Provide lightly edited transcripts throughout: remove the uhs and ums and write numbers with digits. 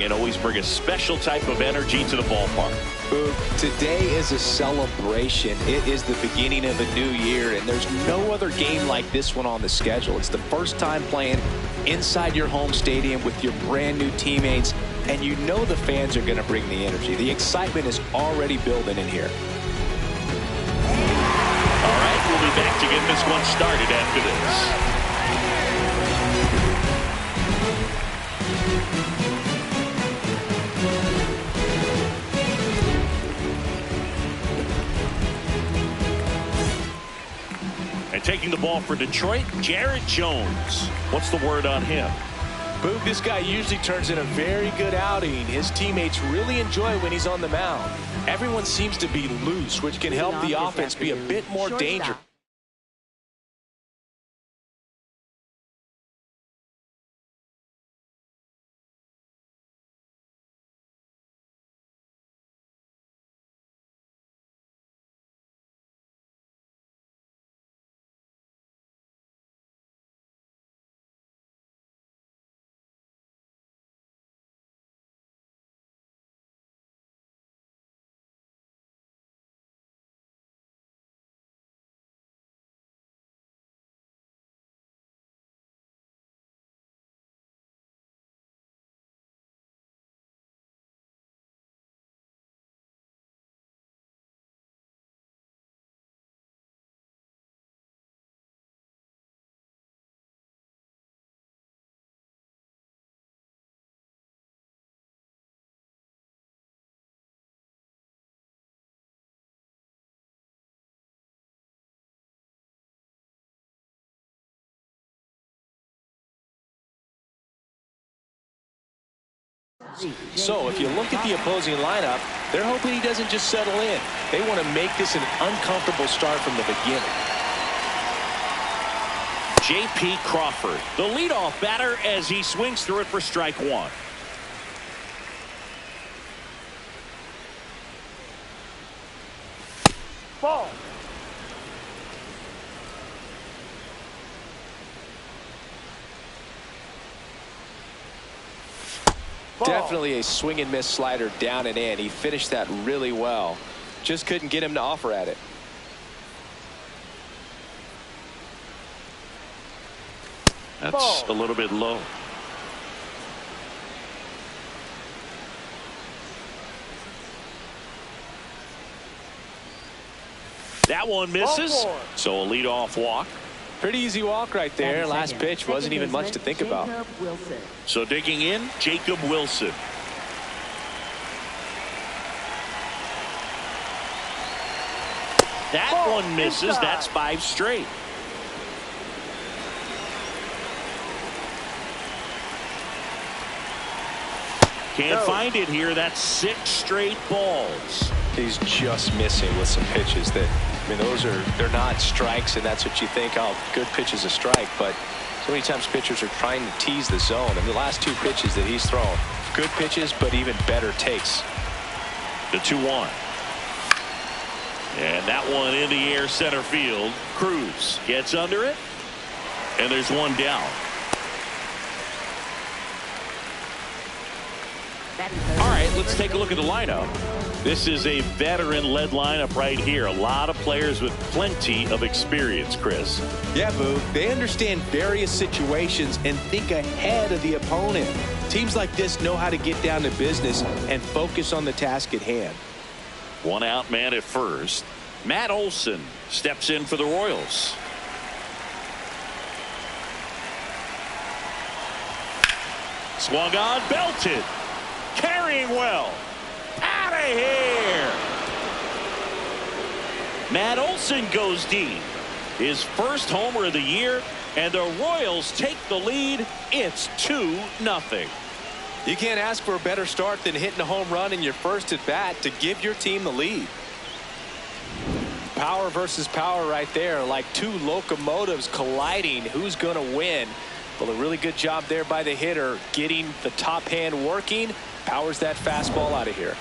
And always bring a special type of energy to the ballpark. Today is a celebration. It is the beginning of a new year, and there's no other game like this one on the schedule. It's the first time playing inside your home stadium with your brand new teammates, and you know the fans are going to bring the energy. The excitement is already building in here. All right, we'll be back to get this one started after this. And taking the ball for Detroit, Jared Jones. What's the word on him? Boog, this guy usually turns in a very good outing. His teammates really enjoy when he's on the mound. Everyone seems to be loose, which can help the offense be a bit more dangerous. So if you look at the opposing lineup, they're hoping he doesn't just settle in. They want to make this an uncomfortable start from the beginning. J.P. Crawford, the leadoff batter, as he swings through it for strike one. Ball. Definitely a swing and miss slider down and in. He finished that really well. Just couldn't get him to offer at it. That's a little bit low. That one misses. So a leadoff walk. Pretty easy walk right there. Last pitch wasn't even much to think about. So digging in, Jacob Wilson. That one misses. That's 5 straight. Can't find it here. That's 6 straight balls. He's just missing with some pitches that, I mean, they're not strikes, and that's what you think, oh, good pitch is a strike, but so many times pitchers are trying to tease the zone, and the last 2 pitches that he's thrown, good pitches, but even better takes. The 2-1. And that one in the air center field. Cruz gets under it, and there's one down. All right, let's take a look at the lineup. This is a veteran-led lineup right here. A lot of players with plenty of experience, Chris. Yeah, Boo. They understand various situations and think ahead of the opponent. Teams like this know how to get down to business and focus on the task at hand. 1 out man at first. Matt Olson steps in for the Royals. Swung on, belted. Carrying well. Out of here. Matt Olson goes deep. His first homer of the year, and the Royals take the lead. It's 2-0. You can't ask for a better start than hitting a home run in your first at bat to give your team the lead. Power versus power right there, like 2 locomotives colliding. Who's going to win? Well, a really good job there by the hitter, getting the top hand working. Powers that fastball out of here.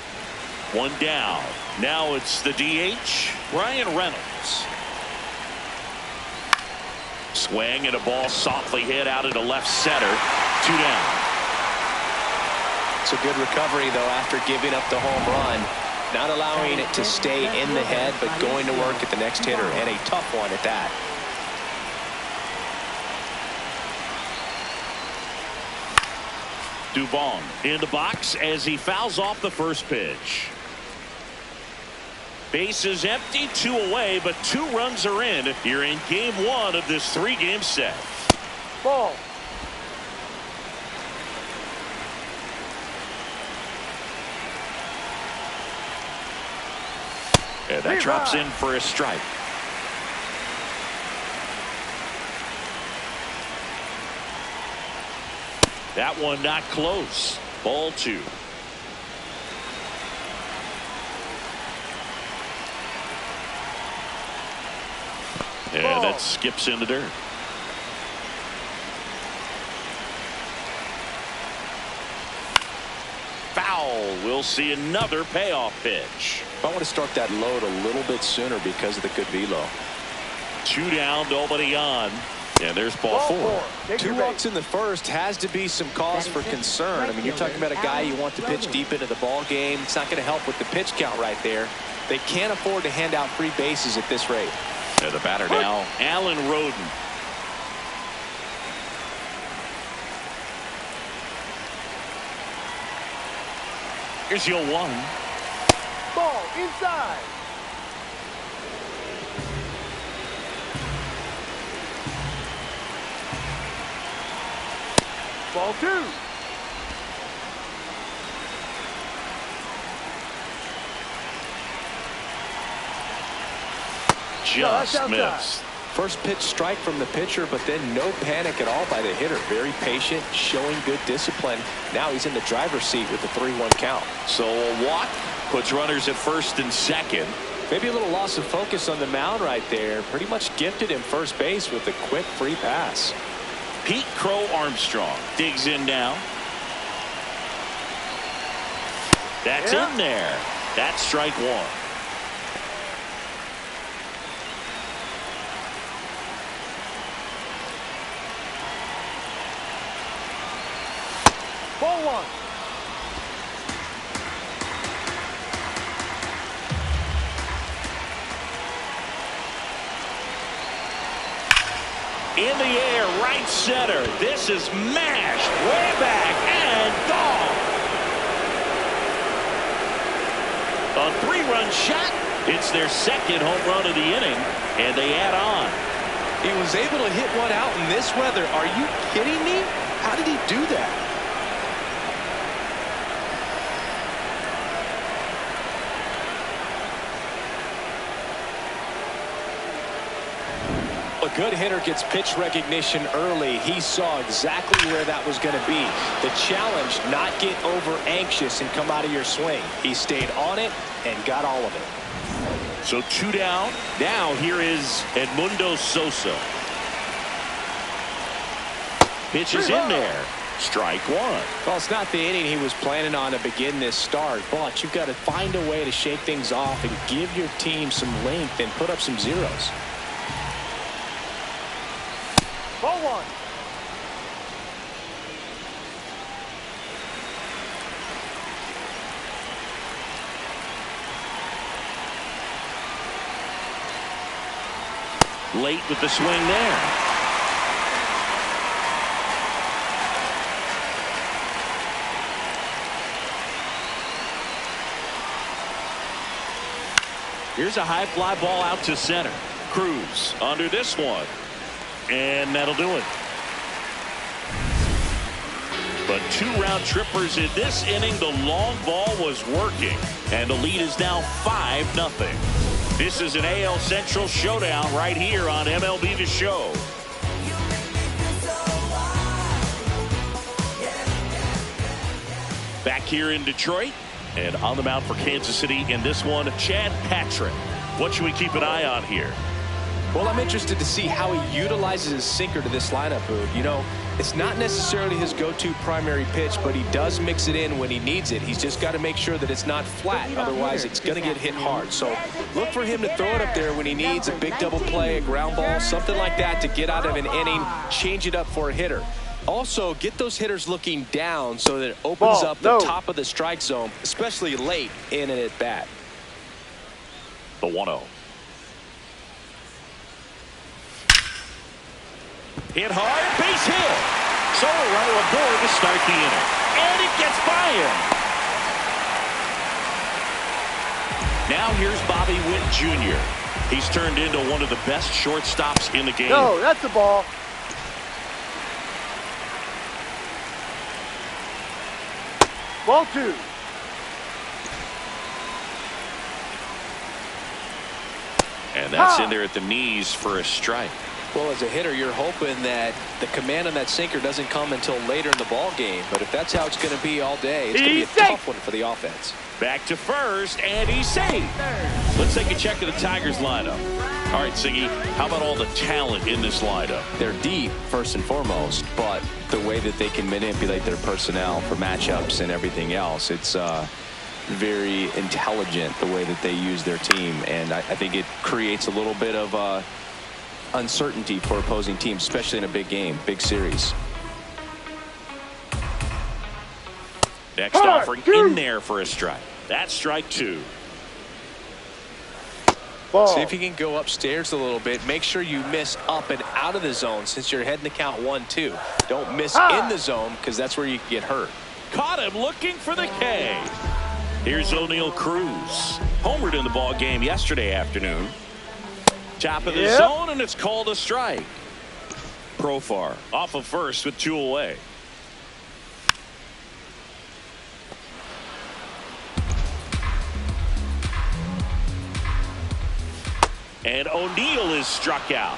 1 down. Now it's the DH, Ryan Reynolds. Swing and a ball softly hit out into left center. 2 down. It's a good recovery, though, after giving up the home run. Not allowing it to stay in the head, but going to work at the next hitter, and a tough one at that. Dubon in the box as he fouls off the first pitch. Base is empty, 2 away, but 2 runs are in. You're in game 1 of this 3-game set. Ball. And that drops in for a strike. That one not close. Ball 2. And that skips in the dirt. Foul. We'll see another payoff pitch. I want to start that load a little bit sooner because of the good velo. 2 down, nobody on. And there's ball 4. 2 walks in the first has to be some cause for concern. I mean, you're talking about a guy you want to pitch deep into the ball game. It's not going to help with the pitch count right there. They can't afford to hand out free bases at this rate. And the batter now, Alan Roden. Here's your 1. Ball inside. Ball 2. Just missed. First pitch strike from the pitcher, but then no panic at all by the hitter. Very patient, showing good discipline. Now he's in the driver's seat with the 3-1 count. So a walk puts runners at first and second. Maybe a little loss of focus on the mound right there. Pretty much gifted him first base with a quick free pass. Pete Crow Armstrong digs in now. That's in there. That's strike 1. Ball 1. In the air, right center. This is mashed way back and gone. A 3-run shot. It's their second home run of the inning, and they add on. He was able to hit one out in this weather. Are you kidding me? How did he do that? A good hitter gets pitch recognition early. He saw exactly where that was going to be. The challenge, not get over anxious and come out of your swing. He stayed on it and got all of it. So 2 down. Now here is Edmundo Sosa. Pitch is in there. Strike 1. Well, it's not the inning he was planning on to begin this start, but you've got to find a way to shake things off and give your team some length and put up some zeros. Ball 1. Late with the swing there. Here's a high fly ball out to center. Cruz under this one. And that'll do it. But 2 round trippers in this inning. The long ball was working. And the lead is now 5-0. This is an AL Central showdown right here on MLB The Show. Back here in Detroit. And on the mound for Kansas City in this one, Chad Patrick. What should we keep an eye on here? Well, I'm interested to see how he utilizes his sinker to this lineup, Boog. You know, it's not necessarily his go-to primary pitch, but he does mix it in when he needs it. He's just got to make sure that it's not flat. Otherwise, it's going to get hit hard. So look for him to throw it up there when he needs a big double play, a ground ball, something like that to get out of an inning, change it up for a hitter. Also, get those hitters looking down so that it opens Ball, up the no. top of the strike zone, especially late in an at-bat. The 1-0. Hit hard, base hit. So a runner aboard to start the inning. And it gets by him. Now here's Bobby Witt Jr. He's turned into one of the best shortstops in the game. No, that's a ball. Ball 2. And that's in there at the knees for a strike. Well, as a hitter, you're hoping that the command on that sinker doesn't come until later in the ball game. But if that's how it's going to be all day, it's going to be a tough one for the offense. Back to first, and he's safe. Let's take a check of the Tigers lineup. All right, Siggy, how about all the talent in this lineup? They're deep, first and foremost, but the way that they can manipulate their personnel for matchups and everything else, it's very intelligent the way that they use their team. And I think it creates a little bit of uncertainty for opposing teams, especially in a big game, big series. Next offering in there for a strike. That's strike 2. Ball. See if you can go upstairs a little bit. Make sure you miss up and out of the zone since you're heading to count 1-2. Don't miss in the zone because that's where you can get hurt. Caught him looking for the K. Here's O'Neal Cruz. Homered in the ball game yesterday afternoon. Top of the zone, and it's called a strike. Profar off of first with 2 away. And O'Neal is struck out.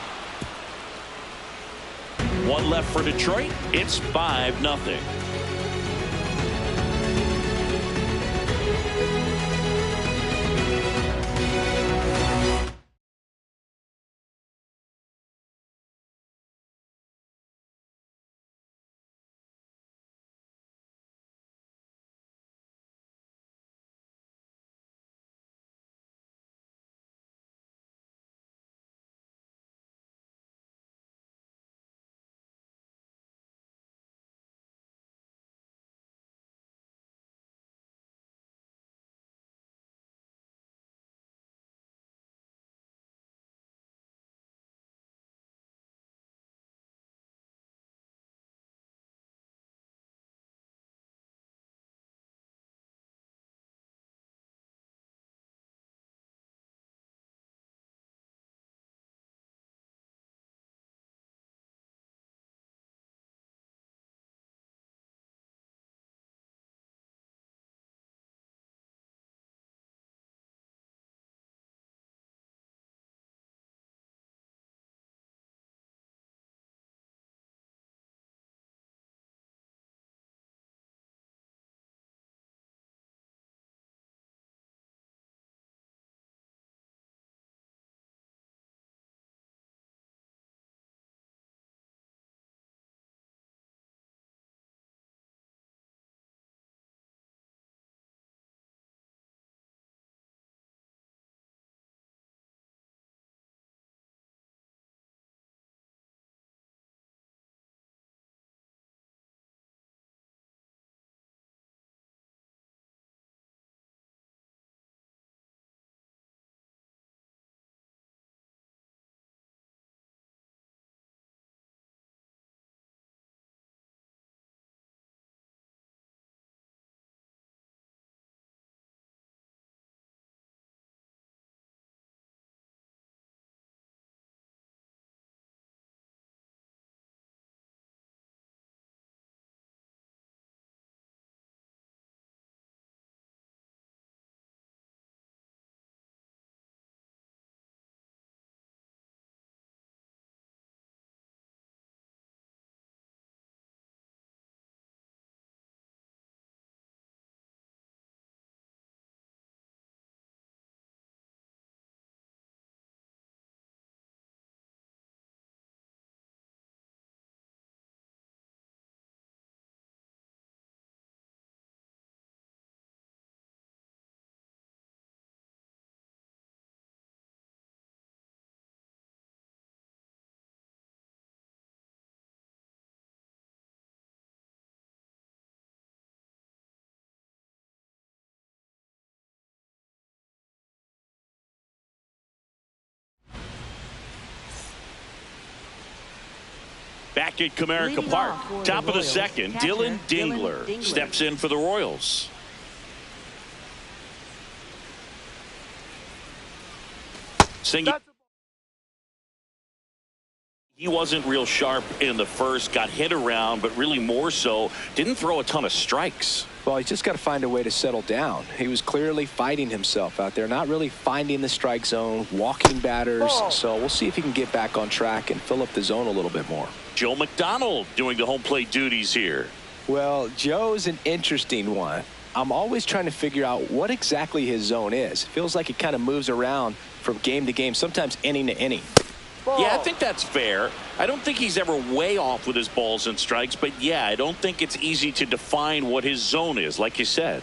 1 left for Detroit. It's 5-0. back at Comerica Park. Top of the second, Dylan Dingler steps in for the Royals. He wasn't real sharp in the first, got hit around, but really more so, didn't throw a ton of strikes. Well, he's just got to find a way to settle down. He was clearly fighting himself out there, not really finding the strike zone, walking batters. So we'll see if he can get back on track and fill up the zone a little bit more. Joe McDonald doing the home plate duties here. Well, Joe's an interesting one. I'm always trying to figure out what exactly his zone is. Feels like it kind of moves around from game to game, sometimes inning to inning. Yeah, I think that's fair. I don't think he's ever way off with his balls and strikes, but yeah, I don't think it's easy to define what his zone is, like you said.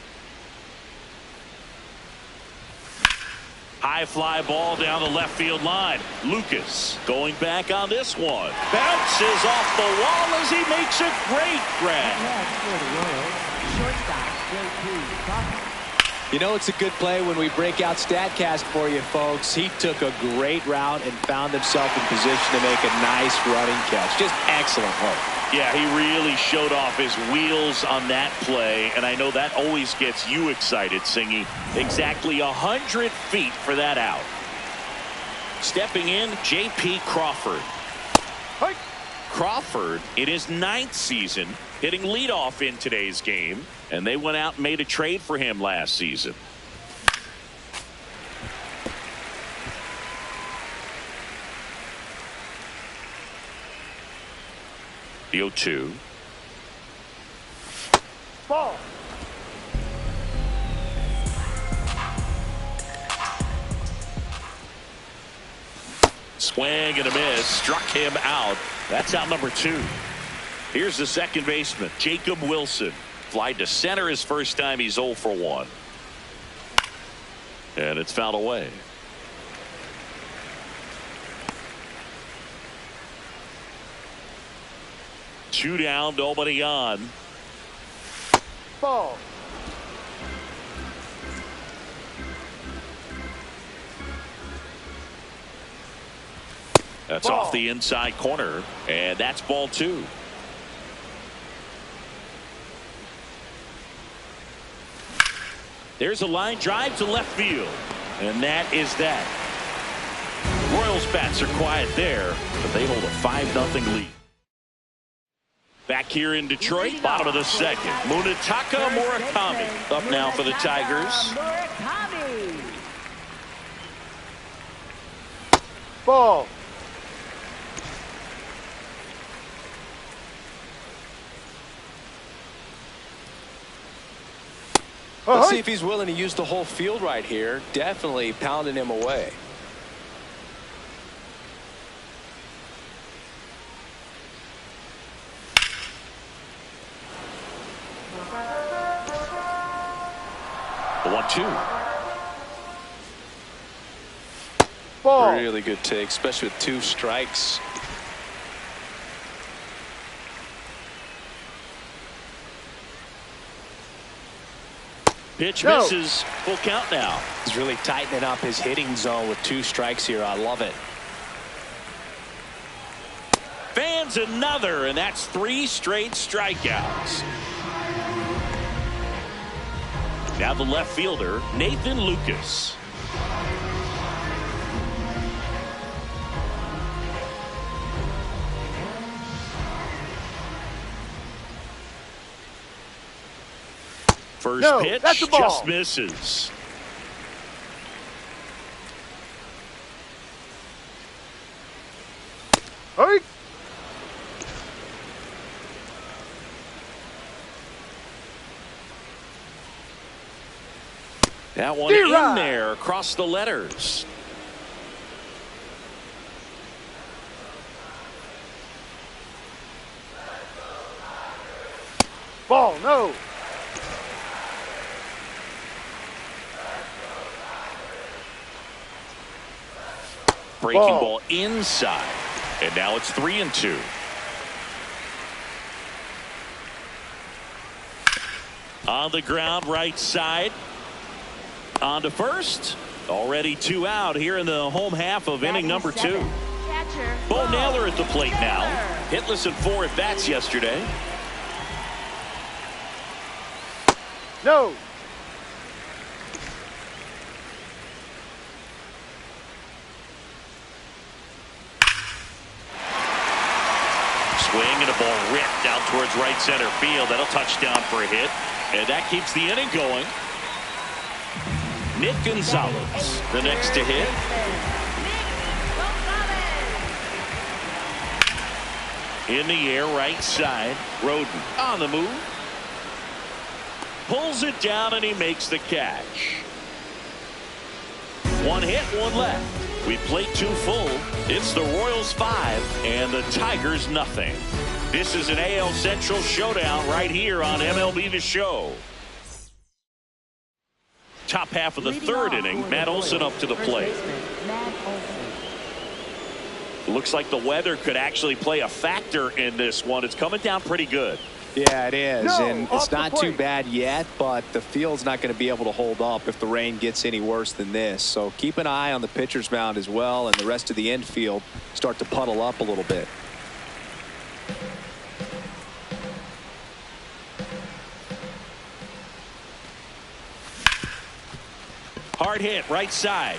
High fly ball down the left field line. Lucas going back on this one. Bounces off the wall as he makes a great grab. You know, it's a good play when we break out StatCast for you, folks. He took a great route and found himself in position to make a nice running catch. Just excellent work. Yeah, he really showed off his wheels on that play, and I know that always gets you excited, Singy. Exactly 100 feet for that out. Stepping in, J.P. Crawford. Hey. Crawford, in his 9th season, hitting leadoff in today's game, and they went out and made a trade for him last season. The 0-2. Ball. Swing and a miss. Struck him out. That's out number 2. Here's the second baseman, Jacob Wilson. Fly to center his first time. He's 0 for 1. And it's fouled away. Two down, nobody on. Ball. That's off the inside corner, and that's ball 2. There's a line drive to left field, and that is that. Royals bats are quiet there, but they hold a 5-0 lead. Back here in Detroit, bottom of the second. Munetaka Murakami up now for the Tigers. Ball. Let's see if he's willing to use the whole field right here. Definitely pounding him away. The 1-2. Ball. Really good take, especially with 2 strikes. Pitch misses. Full count now. He's really tightening up his hitting zone with 2 strikes here. I love it. Fans another, and that's 3 straight strikeouts. Now the left fielder, Nathan Lucas. First pitch that's a ball. just misses. Hey. That one in there across the letters. Ball, no. Breaking ball inside. And now it's 3-2. On the ground, right side. On to first. Already 2 out here in the home half of inning number 2. Bo Naylor at the plate now. Hitless in 4 at-bats yesterday. No. Swing and a ball ripped out towards right center field. That'll touch down for a hit. And that keeps the inning going. Nick Gonzalez, the next to hit. In the air, right side. Roden on the move. Pulls it down and he makes the catch. 1 hit, 1 left. We played 2 full. It's the Royals 5 and the Tigers nothing. This is an AL Central showdown right here on MLB The Show. Top half of the 3rd inning. Matt Olson up to the plate. Looks like the weather could actually play a factor in this one. It's coming down pretty good. Yeah, it is. No, and it's not too plate. bad yet, but the field's not going to be able to hold up if the rain gets any worse than this. So keep an eye on the pitcher's mound as well, and the rest of the infield start to puddle up a little bit. Hard hit, right side.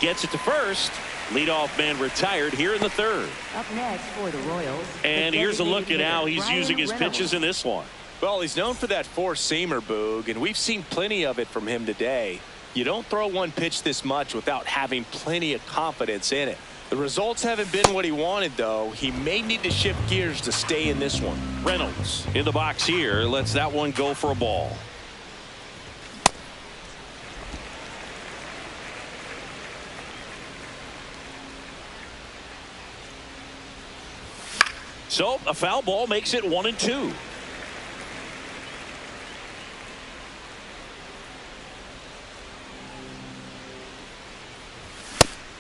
Gets it to first. Leadoff man retired here in the 3rd. Up next for the Royals. And here's a look at how he's Ryan using his Reynolds. pitches in this one. Well, he's known for that 4-seamer, Boog, and we've seen plenty of it from him today. You don't throw one pitch this much without having plenty of confidence in it. The results haven't been what he wanted, though. He may need to shift gears to stay in this one. Reynolds in the box here. Lets that one go for a ball. So a foul ball makes it 1-2.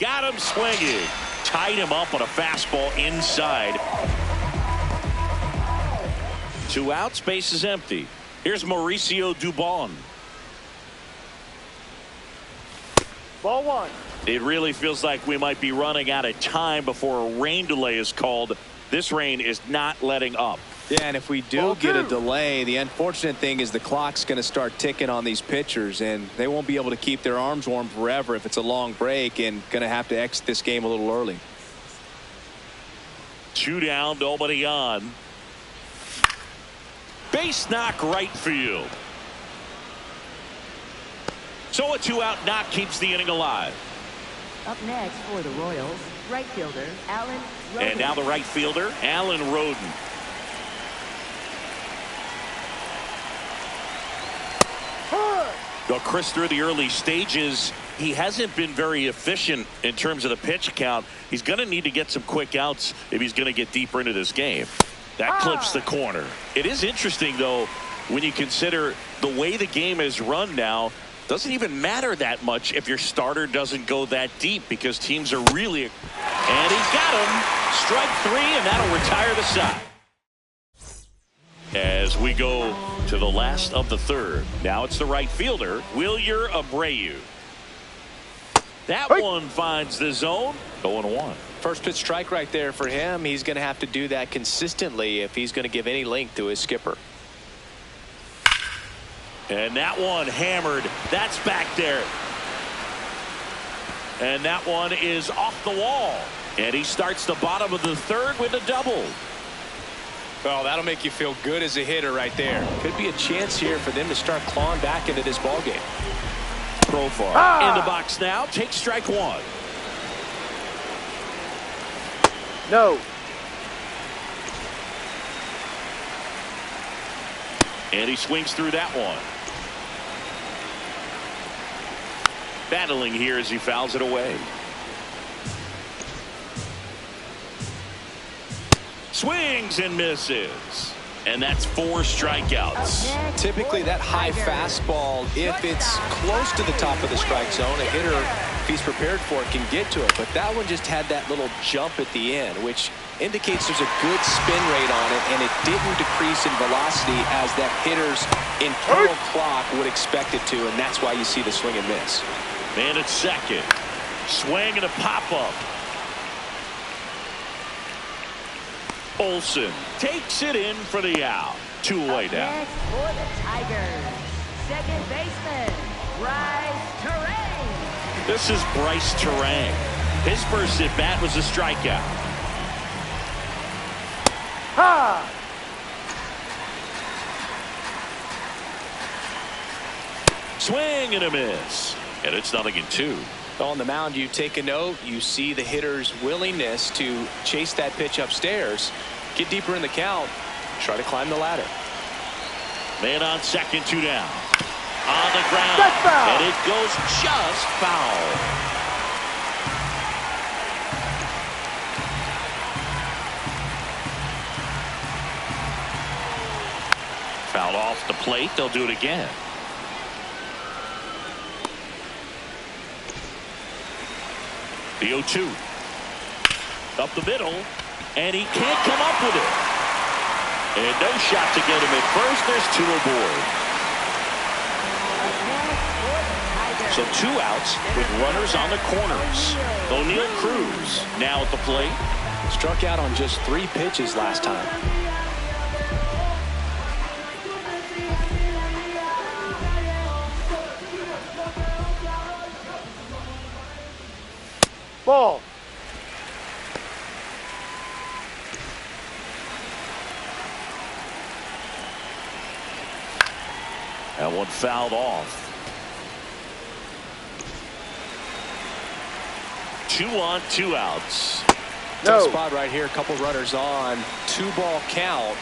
Got him swinging. Tied him up on a fastball inside. 2 outs, base is empty. Here's Mauricio Dubon. Ball 1. It really feels like we might be running out of time before a rain delay is called. This rain is not letting up. Yeah, and if we do Ball get a 2. delay, the unfortunate thing is the clock's going to start ticking on these pitchers, and they won't be able to keep their arms warm forever if it's a long break, and going to have to exit this game a little early. 2 down, nobody on. Base knock right field. So a 2-out knock keeps the inning alive. Up next for the Royals, right fielder Alan Roden. And now the right fielder, Alan Roden. Well, Chris, through the early stages, he hasn't been very efficient in terms of the pitch count. He's going to need to get some quick outs if he's going to get deeper into this game. That clips the corner. It is interesting, though, when you consider the way the game is run now. Doesn't even matter that much if your starter doesn't go that deep because teams are really. And he got him. Strike 3, and that'll retire the side. As we go to the last of the 3rd. Now it's the right fielder, Wilyer Abreu. That one finds the zone. 0-1. First pitch strike right there for him. He's going to have to do that consistently if he's going to give any length to his skipper. And that one hammered. That's back there. And that one is off the wall. And he starts the bottom of the 3rd with a double. Well, that'll make you feel good as a hitter right there. Could be a chance here for them to start clawing back into this ball game. Profar in the box now. Take strike 1. No. And he swings through that one. Battling here as he fouls it away. Swings and misses. And that's 4 strikeouts. Typically that high fastball, if it's close to the top of the strike zone, a hitter, if he's prepared for it, can get to it. But that one just had that little jump at the end, which indicates there's a good spin rate on it, and it didn't decrease in velocity as that hitter's internal clock would expect it to, and that's why you see the swing and miss. Man at second. Swing and a pop-up. Olsen takes it in for the out. 2 away now. Next for the Tigers, second baseman, Bryce Terang. This is Bryce Terang. His first at bat was a strikeout. Ha! Swing and a miss. And it's 0-2. On the mound, you take a note. You see the hitter's willingness to chase that pitch upstairs, get deeper in the count, try to climb the ladder. Man on second, 2 down. On the ground. That's foul. And it goes just foul. Fouled off the plate. They'll do it again. The 0-2. Up the middle. And he can't come up with it. And no shot to get him at first. There's 2 aboard. So 2 outs with runners on the corners. O'Neal Cruz now at the plate. Struck out on just 3 pitches last time. Ball. That one fouled off. 2 on, 2 outs. No. Tough spot right here. A couple runners on. 2-ball count.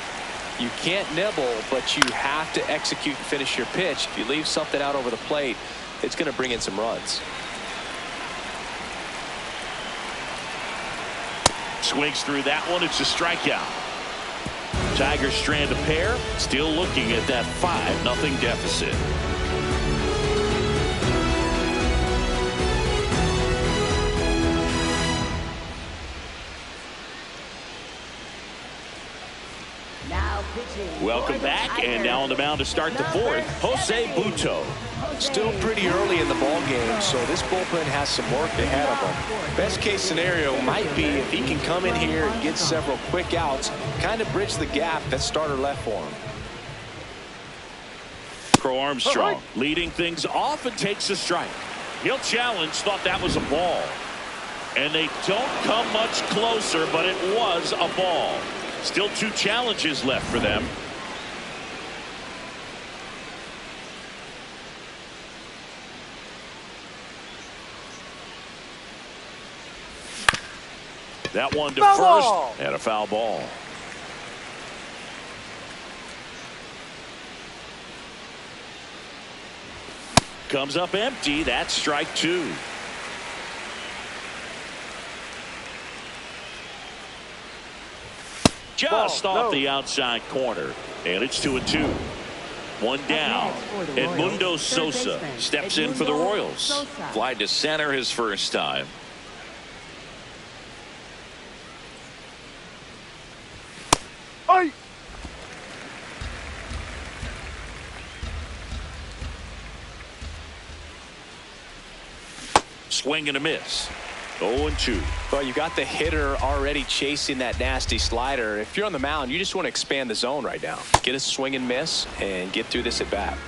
You can't nibble, but you have to execute and finish your pitch. If you leave something out over the plate, it's going to bring in some runs. Swings through that one. It's a strikeout. Tigers strand a pair. Still looking at that 5-0 deficit. Now pitching. Welcome for the back, and Tigers, now on the mound to start the 4th, Jose Butto. Still pretty early in the ball game, so this bullpen has some work ahead of them. Best case scenario might be if he can come in here and get several quick outs, kind of bridge the gap that starter left for him. Crow Armstrong leading things off and takes a strike. He'll challenge, thought that was a ball. And they don't come much closer, but it was a ball. Still 2 challenges left for them. That one to Foul first ball. and a foul ball. Comes up empty. That's strike 2. Just Ball. off No. the outside corner. And it's 2-2. 1 down. next for the Royals, Edmundo third Sosa baseman, steps in for the Edmundo Royals. Sosa. Fly to center his first time. Ay. Swing and a miss. 0-2. Well, you got the hitter already chasing that nasty slider. If you're on the mound, you just want to expand the zone right now. Get a swing and miss and get through this at bat.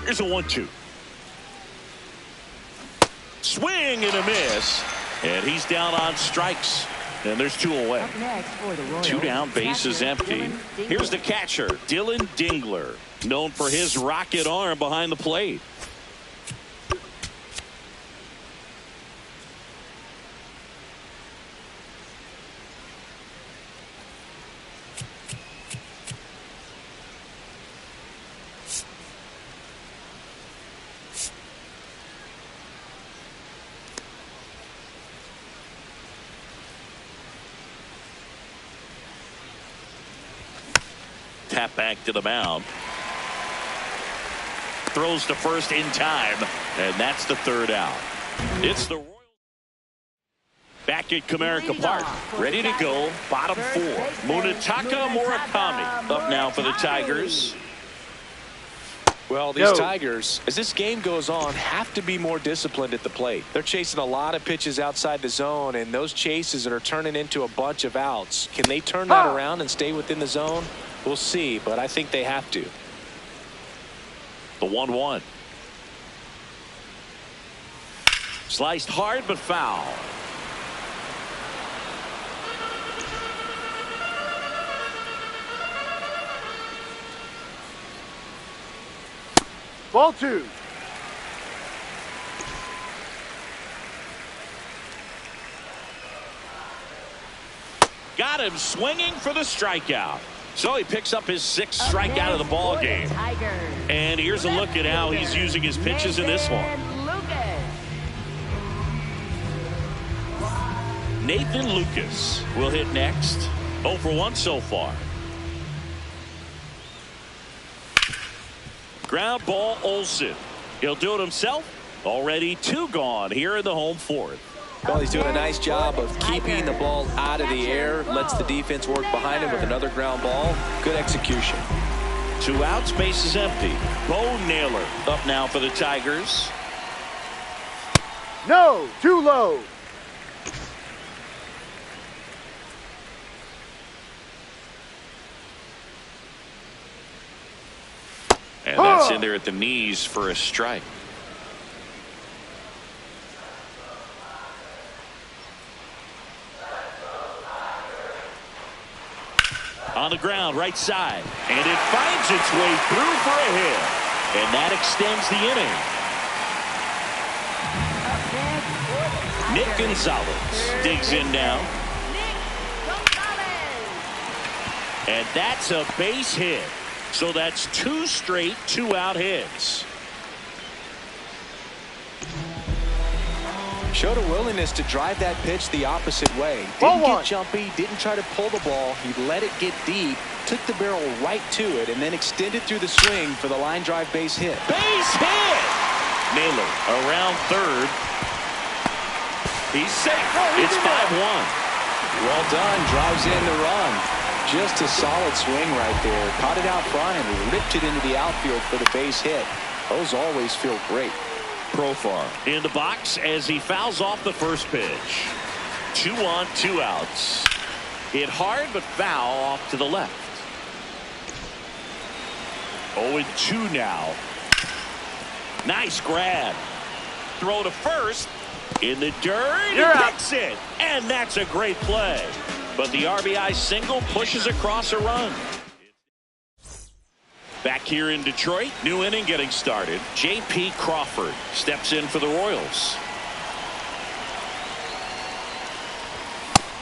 Here's a 1-2. Swing and a miss. And he's down on strikes. And there's 2 away. Up next for the Royals, 2 down, bases catcher, empty. Dylan Dingler. Here's the catcher, Dylan Dingler, known for his rocket arm behind the plate. Tap back to the mound. Throws to first in time, and that's the 3rd out. It's the Royals back at Comerica Park, ready to go. Bottom 4. Munetaka Murakami up now for the Tigers. Well, these Tigers, as this game goes on, have to be more disciplined at the plate. They're chasing a lot of pitches outside the zone, and those chases that are turning into a bunch of outs. Can they turn that around and stay within the zone? We'll see, but I think they have to. The 1-1. Sliced hard but foul. Ball 2. Got him swinging for the strikeout. So he picks up his 6th strikeout of the ball game. And here's a look at how he's using his pitches in this one. Nathan Lucas will hit next. 0 for 1 so far. Ground ball, Olsen. He'll do it himself. Already 2 gone here in the home 4th. Well, he's doing a nice job of keeping the ball out of the air. Lets the defense work behind him with another ground ball. Good execution. 2 outs, base is empty. Bo Naylor up now for the Tigers. No, too low. And that's in there at the knees for a strike. On the ground, right side. And it finds its way through for a hit. And that extends the inning. Nick Gonzalez digs in now. And that's a base hit. So that's 2 straight 2-out hits. Showed a willingness to drive that pitch the opposite way. Didn't get jumpy, didn't try to pull the ball. He let it get deep, took the barrel right to it, and then extended through the swing for the line drive base hit. Base hit! Naylor around third. He's safe. It's 5-1. Well done. Drives in the run. Just a solid swing right there. Caught it out front and ripped it into the outfield for the base hit. Those always feel great. Profar in the box as he fouls off the first pitch. 2 on, 2 outs. Hit hard but foul off to the left. 0-2 now. Nice grab. Throw to first. In the dirt. He picks it. And that's a great play. But the RBI single pushes across a run. Back here in Detroit, new inning getting started. J.P. Crawford steps in for the Royals.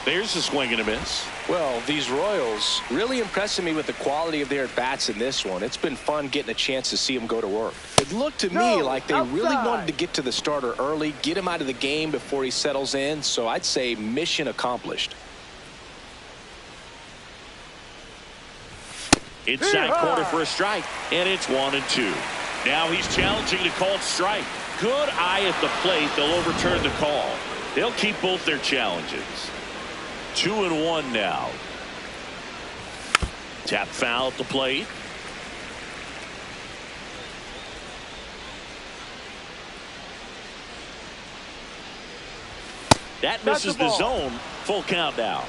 There's a swing and a miss. Well, these Royals really impressing me with the quality of their at-bats in this one. It's been fun getting a chance to see them go to work. It looked to me like they really wanted to get to the starter early, get him out of the game before he settles in. So I'd say mission accomplished. Inside corner for a strike, and it's 1-2. Now he's challenging the called strike. Good eye at the plate. They'll overturn the call. They'll keep both their challenges. 2-1 now. Tap foul at the plate. That misses the zone. Full count now.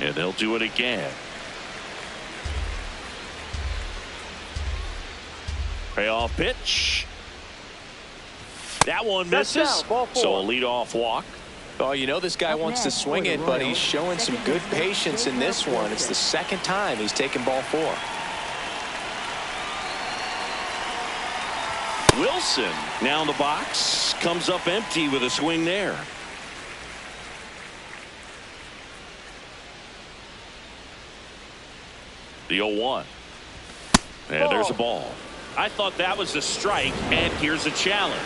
And they'll do it again. Payoff pitch. That one misses. So a leadoff walk. Oh, you know this guy wants to swing it, but he's showing some good patience in this one. It's the 2nd time he's taken ball 4. Wilson now in the box. Comes up empty with a swing there. The 0-1. And there's a ball. I thought that was a strike, and here's a challenge.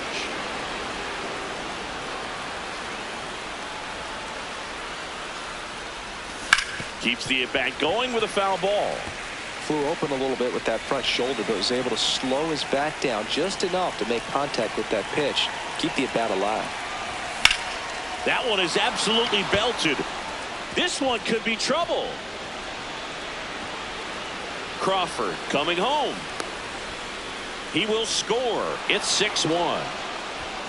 Keeps the at-bat going with a foul ball. Flew open a little bit with that front shoulder, but was able to slow his bat down just enough to make contact with that pitch. Keep the at-bat alive. That one is absolutely belted. This one could be trouble. Crawford coming home. He will score. It's 6-1.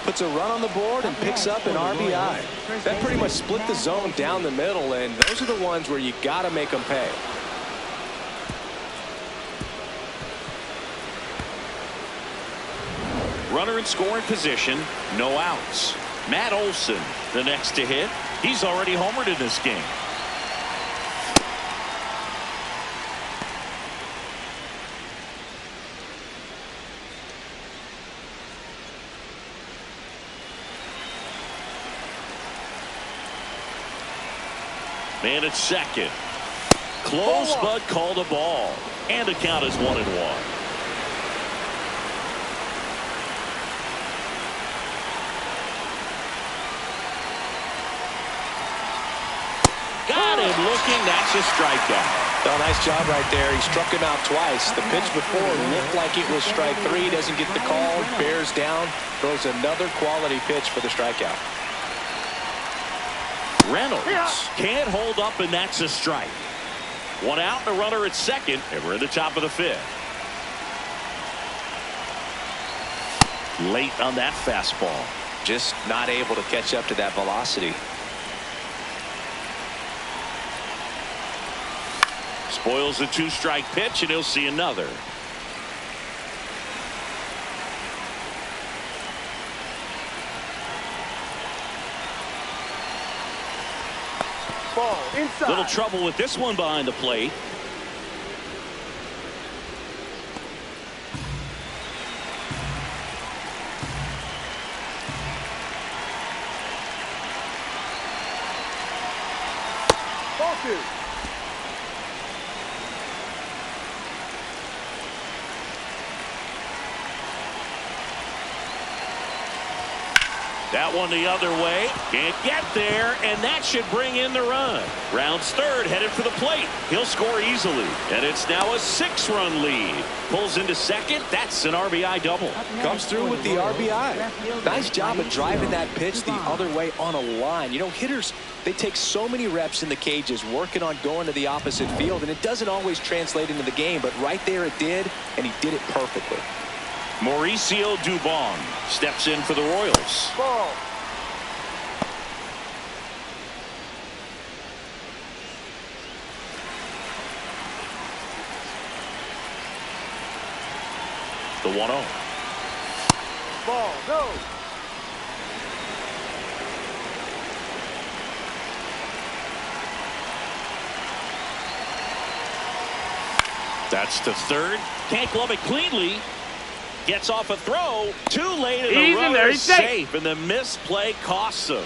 Puts a run on the board and picks up an RBI. That pretty much split the zone down the middle, and those are the ones where you got to make them pay. Runner in scoring position, no outs. Matt Olson, the next to hit. He's already homered in this game. Man at second. Close, but called a ball. And the count is 1-1. Got him looking. That's a strikeout. Well, nice job right there. He struck him out twice. The pitch before looked like it was strike 3. Doesn't get the call. Bears down. Throws another quality pitch for the strikeout. Reynolds can't hold up, and that's a strike. One out and a runner at second, and we're in the top of the 5th. Late on that fastball. Just not able to catch up to that velocity. Spoils the 2-strike pitch, and he'll see another. Ball inside. Little trouble with this one behind the plate. Ball 2. That one the other way. Can't get there, and that should bring in the run. Rounds third, headed for the plate. He'll score easily, and it's now a 6-run lead. Pulls into second. That's an RBI double. Comes through with the RBI. Nice job of driving that pitch the other way on a line. You know, hitters, they take so many reps in the cages working on going to the opposite field, and it doesn't always translate into the game, but right there it did, and he did it perfectly. Mauricio Dubon steps in for the Royals. Ball. The 1-0. Ball. Go. That's to third. Can't glove it cleanly. Gets off a throw. Too late, and the runner is safe, and the misplay costs him.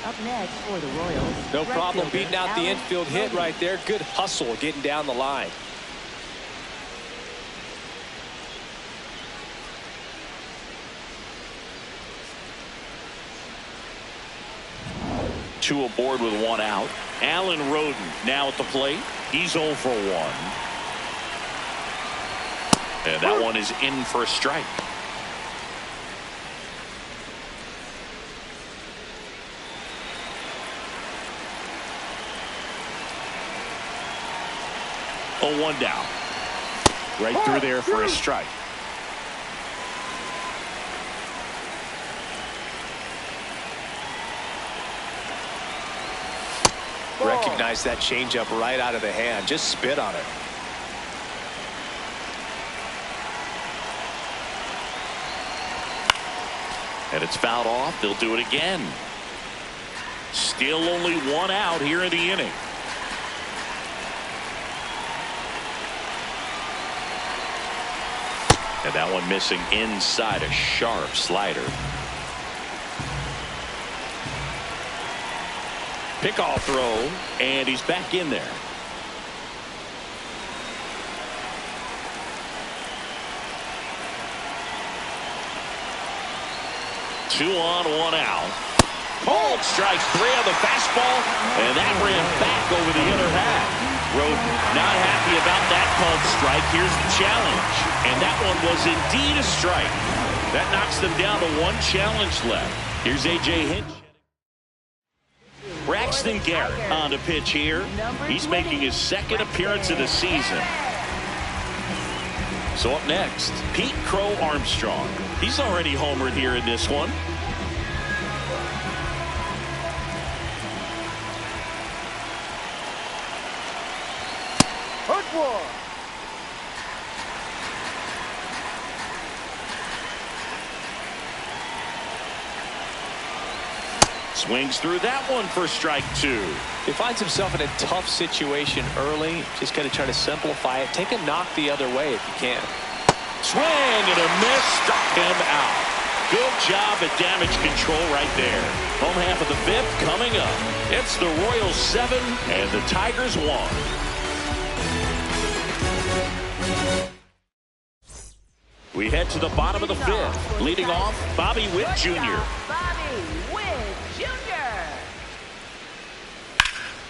Up next for the Royals. No problem beating out the infield hit right there. Good hustle getting down the line. Two aboard with 1 out. Alan Roden now at the plate. He's 0 for 1. And that one is in for a strike. Oh, 1 down. Right through there for a strike. Recognize that changeup right out of the hand. Just spit on it. And it's fouled off. They'll do it again. Still only 1 out here in the inning. And that one missing inside, a sharp slider. Pickoff throw, and he's back in there. Two on, 1 out. Called strike 3 on the fastball, and that ran back over the inner half. Roden not happy about that called strike. Here's the challenge, and that one was indeed a strike. That knocks them down to 1 challenge left. Here's A.J. Hinch. Braxton Garrett on the pitch here. He's making his second appearance of the season. So up next, Pete Crow Armstrong. He's already homered here in this one. Hook one. Swings through that one for strike two. He finds himself in a tough situation early. Just got to try to simplify it. Take a knock the other way if you can. Swing and a miss. Struck him out. Good job at damage control right there. Home half of the fifth coming up. It's the Royals 7 and the Tigers 1. We head to the bottom of the fifth. Leading off, Bobby Witt Jr.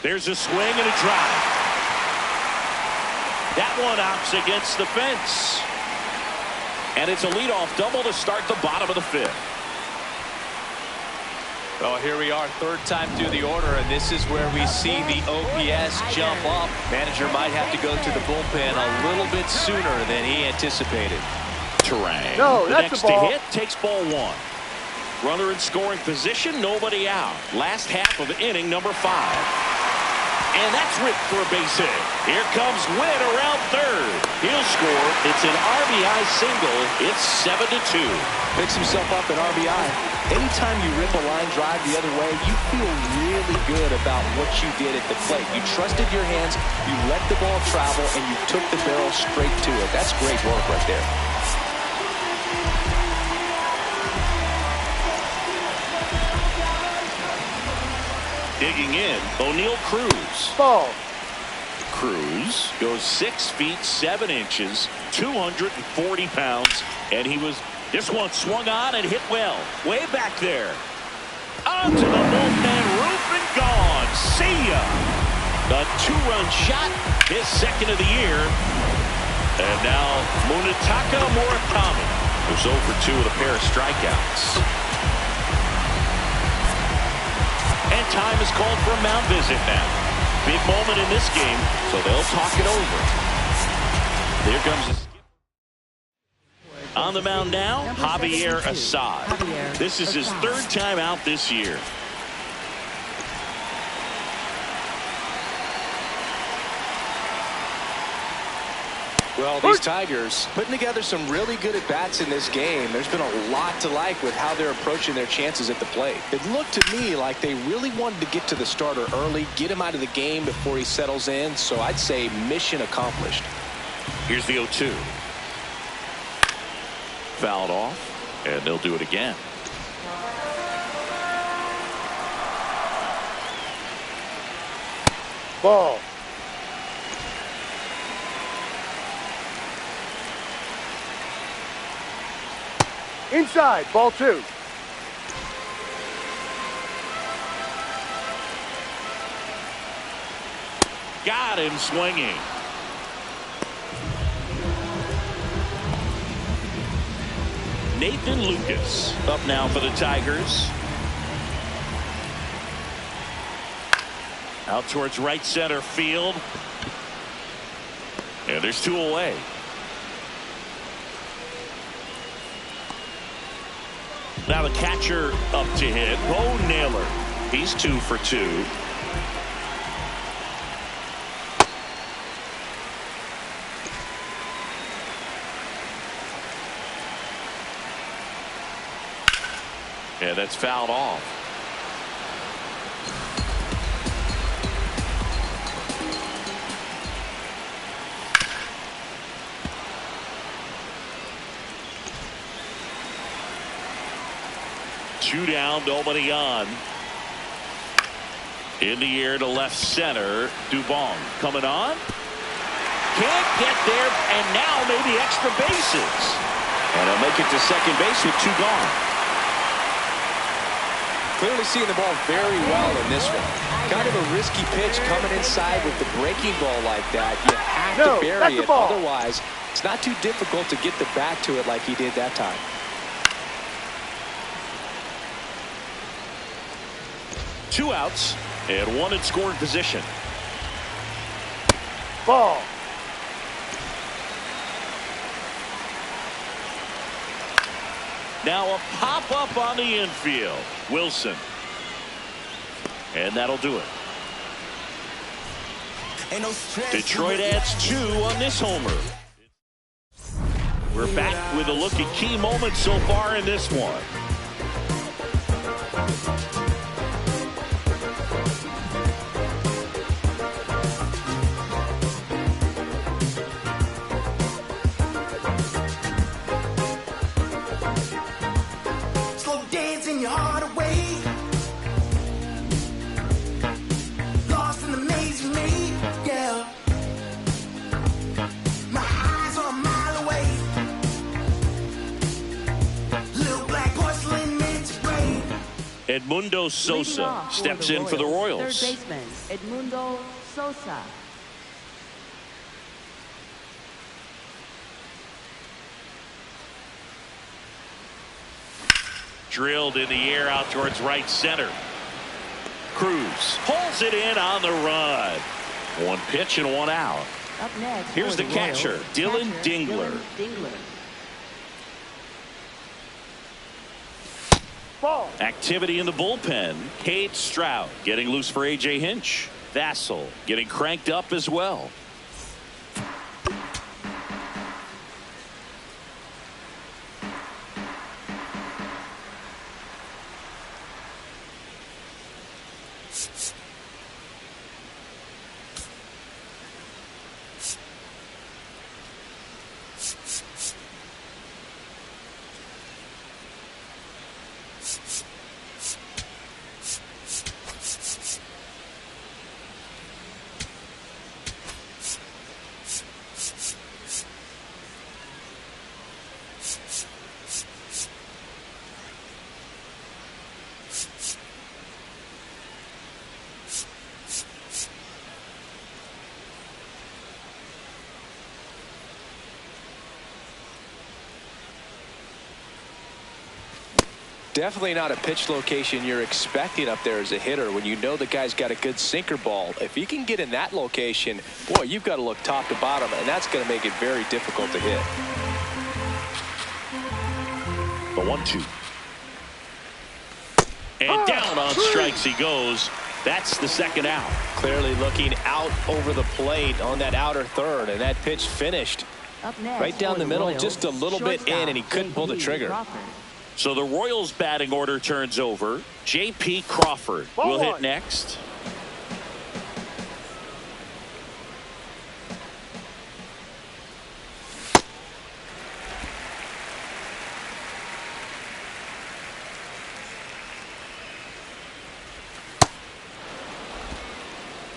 There's a swing and a drive. That one opts against the fence. And it's a leadoff double to start the bottom of the fifth. Well, here we are, third time through the order, and this is where we see the OPS jump up. Manager might have to go to the bullpen a little bit sooner than he anticipated. Terrain. No, the that's next a ball. to hit takes ball one. Runner in scoring position, nobody out. Last half of inning number 5. And that's ripped for a base hit. Here comes Witt around third. He'll score. It's an RBI single. It's 7-2. Picks himself up an RBI. Anytime you rip a line drive the other way, you feel really good about what you did at the plate. You trusted your hands, you let the ball travel, and you took the barrel straight to it. That's great work right there. Digging in, O'Neal Cruz. Ball. Cruz goes 6 feet 7 inches, 240 pounds, and he was this one swung on and hit well. Way back there. Onto the bullpen roof and gone. See ya. A 2-run shot, his second of the year. And now Munetaka Murakami, who's 0 for 2 with a pair of strikeouts. And time is called for a mound visit now. Big moment in this game, so they'll talk it over. Here comes on the mound now, Javier Assad. This is his third time out this year. Well, these Tigers putting together some really good at-bats in this game. There's been a lot to like with how they're approaching their chances at the plate. It looked to me like they really wanted to get to the starter early, get him out of the game before he settles in. So I'd say mission accomplished. Here's the 0-2. Fouled off, and they'll do it again. Ball. Inside, ball 2. Got him swinging. Nathan Lucas up now for the Tigers. Out towards right center field. And there's 2 away. Now the catcher up to hit. Bo Naylor. He's 2 for 2. Yeah, that's fouled off. Two down, nobody on. In the air to left center. Dubon coming on. Can't get there, and now maybe extra bases. And he'll make it to second base with 2 gone. Clearly seeing the ball very well in this one. Kind of a risky pitch coming inside with the breaking ball like that. You have to bury it. Otherwise, it's not too difficult to get the bat to it like he did that time. Two outs. And one in scoring position. Ball. Now a pop-up on the infield. Wilson. And that'll do it. Detroit adds 2 on this homer. We're back with a look at key moments so far in this one. Slow dancing your heart away. Lost in the maze you made, yeah. My eyes are a mile away. Little black porcelain meant to break. Edmundo Sosa steps in for the Royals. Third baseman, Edmundo Sosa. Drilled in the air out towards right center. Cruz pulls it in on the run. 1 pitch and 1 out. Up next, Here's for the the catcher, Royals, Dylan Dingler. Ball. Activity in the bullpen. Cade Stroud getting loose for A.J. Hinch. Vassell getting cranked up as well. Definitely not a pitch location you're expecting up there as a hitter when you know the guy's got a good sinker ball. If he can get in that location, boy, you've got to look top to bottom, and that's going to make it very difficult to hit. The 1-2. And down on strikes he goes. That's the second out. Clearly looking out over the plate on that outer third, and that pitch finished Up next, right down for the middle, Royals, just a little bit in, and he couldn't pull the J.P. trigger. Crawford. So the Royals batting order turns over. J.P. Crawford will hit next.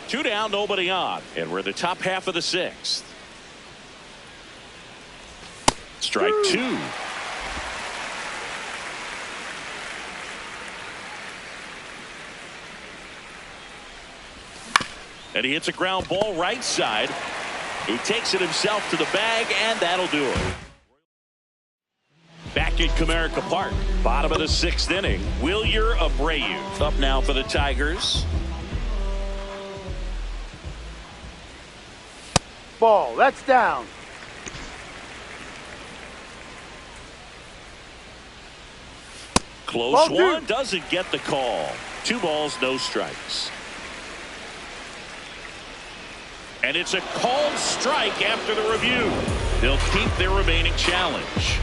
Two down, nobody on, and we're in the top half of the 6th. Strike 2. And he hits a ground ball right side. He takes it himself to the bag, and that'll do it. Back in Comerica Park, bottom of the 6th inning. Wilyer Abreu up now for the Tigers. Ball. That's down. Close Ball one, two. doesn't get the call. 2 balls, no strikes. And it's a called strike after the review. They'll keep their remaining challenge.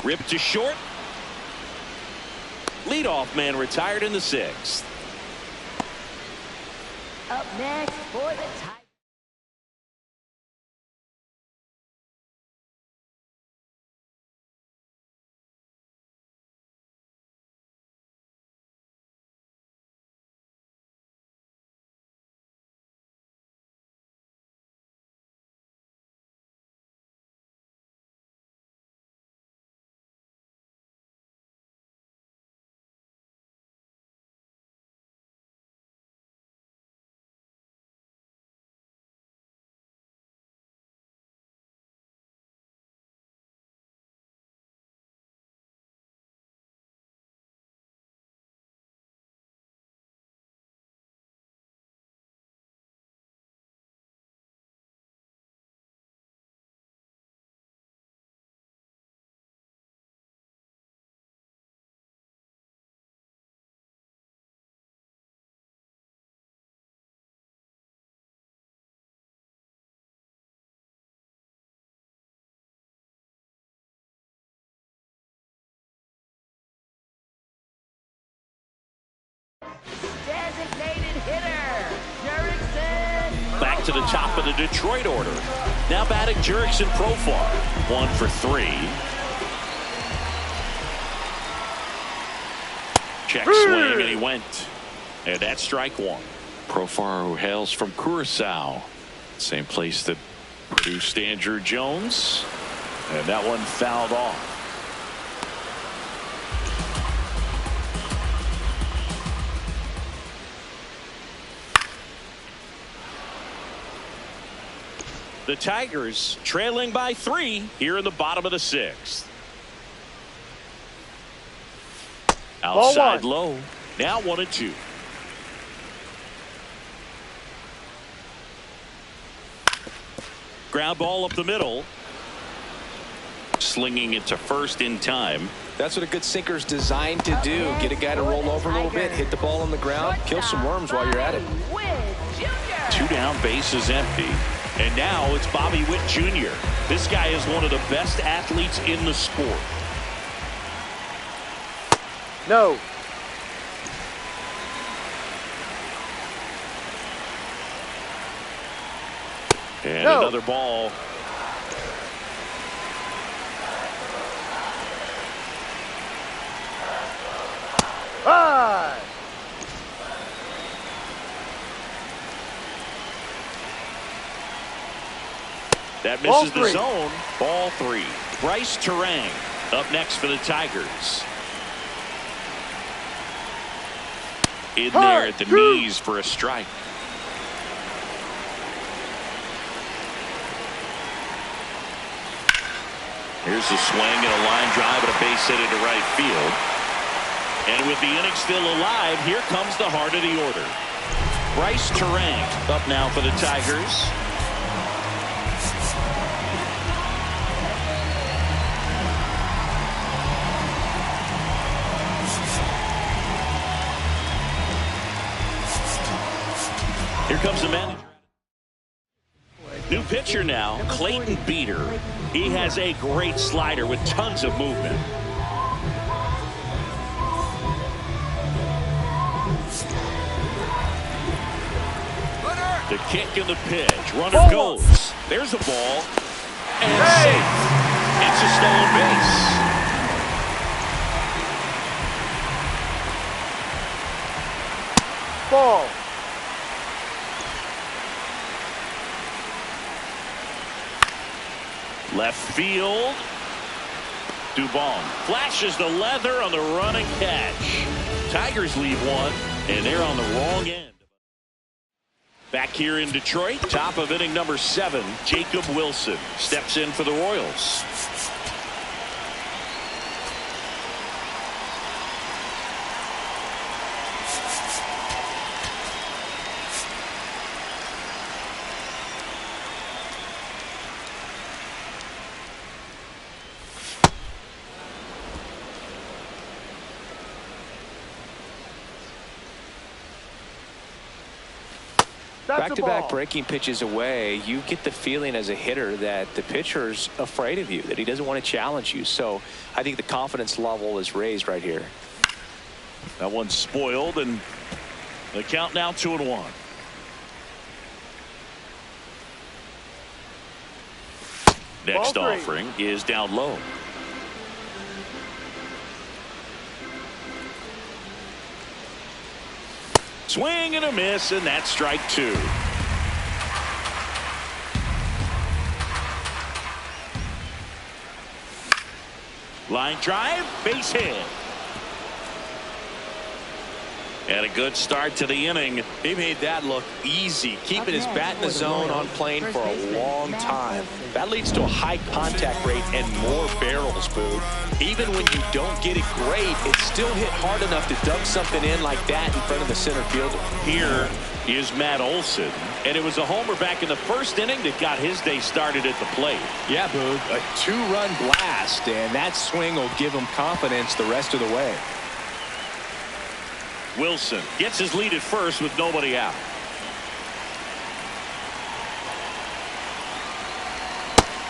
Ripped to short. Leadoff man retired in the 6th. Up next for the Tigers. designated hitter, Jurickson. Back to the top of the Detroit order. Now batting Jurickson Profar. 1 for 3. Check swing, and he went. And that's strike 1. Profar, who hails from Curaçao. Same place that produced Andrew Jones. And that one fouled off. The Tigers trailing by 3 here in the bottom of the 6th. Outside low. Now 1-2. Ground ball up the middle. Slinging it to first in time. That's what a good sinker's designed to do. Get a guy to roll over a little bit, hit the ball on the ground, kill some worms while you're at it. 2 down, bases empty. And now it's Bobby Witt Jr. This guy is one of the best athletes in the sport. No. And another ball. High. That misses the zone. Ball 3. Bryce Terang up next for the Tigers. In there at the knees for a strike. Here's a swing and a line drive and a base hit into right field. And with the inning still alive, here comes the heart of the order. Bryce Terang up now for the Tigers. Here comes the manager. New pitcher now, Clayton Beeter. He has a great slider with tons of movement. The kick and the pitch. Runner goes. There's a ball. And safe. It's a stolen base. Ball. Left field. Dubon flashes the leather on the running catch. Tigers leave one, and they're on the wrong end. Back here in Detroit, top of inning number 7, Jacob Wilson steps in for the Royals. Back-to-back breaking pitches away, you get the feeling as a hitter that the pitcher's afraid of you, that he doesn't want to challenge you. So I think the confidence level is raised right here. That one's spoiled, and the count now 2-1. Next offering is down low. Swing and a miss, and that's strike 2. Line drive, base hit. And a good start to the inning. He made that look easy, keeping his bat in the zone on plane for a long time. That leads to a high contact rate and more barrels, Boo. Even when you don't get it great, it's still hit hard enough to dump something in like that in front of the center fielder. Here is Matt Olson. And it was a homer back in the first inning that got his day started at the plate. Yeah, Boo, a 2-run blast, and that swing will give him confidence the rest of the way. Wilson gets his lead at first with nobody out.